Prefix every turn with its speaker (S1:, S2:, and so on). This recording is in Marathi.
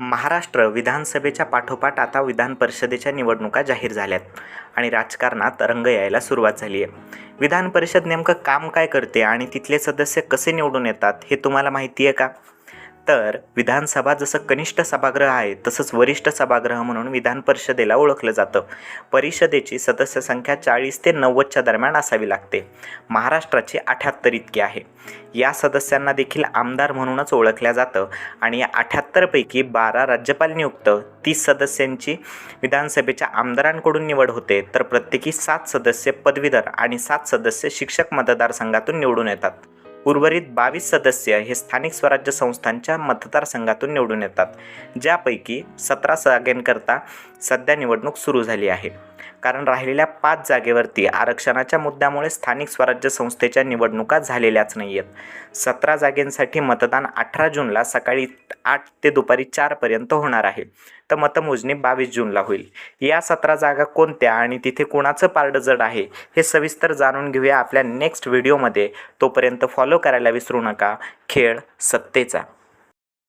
S1: महाराष्ट्र विधानसभेच्या पाठोपाठ आता विधान परिषदेच्या निवडणुका जाहीर झाल्यात आणि राजकारणात रंग यायला सुरुवात झाली आहे. विधान परिषद नेमकं काम काय करते आणि तिथले सदस्य कसे निवडून येतात हे तुम्हाला माहिती आहे का? तर विधानसभा जसं कनिष्ठ सभागृह आहे तसंच वरिष्ठ सभागृह म्हणून विधान परिषदेला ओळखलं जातं. परिषदेची सदस्य संख्या 40 ते 90च्या दरम्यान असावी लागते. महाराष्ट्राची 78 इतकी आहे. या सदस्यांना देखील आमदार म्हणूनच ओळखल्या जातं आणि या 78 पैकी 12 राज्यपाल नियुक्त, 30 सदस्यांची विधानसभेच्या आमदारांकडून निवड होते, तर प्रत्येकी 7 सदस्य पदवीधर आणि 7 सदस्य शिक्षक मतदारसंघातून निवडून येतात. उर्वरित 22 सदस्य हे स्थानिक स्वराज्य संस्थांच्या मतदारसंघातून निवडून येतात, ज्यापैकी 17 जागांकरता सध्या निवडणूक सुरू झाली आहे. कारण राहिलेल्या 5 जागेवरती आरक्षणाच्या मुद्द्यामुळे स्थानिक स्वराज्य संस्थेच्या निवडणुका झालेल्याच नाही आहेत. 17 जागेंसाठी मतदान 18 जूनला सकाळी 8 ते दुपारी 4 पर्यंत होणार आहे, तर मतमोजणी 22 जूनला होईल. या 17 जागा कोणत्या आणि तिथे कोणाचं पारडं जड आहे हे सविस्तर जाणून घेऊया आपल्या नेक्स्ट व्हिडिओमध्ये. तोपर्यंत फॉलो करायला विसरू नका. खेळ सत्तेचा.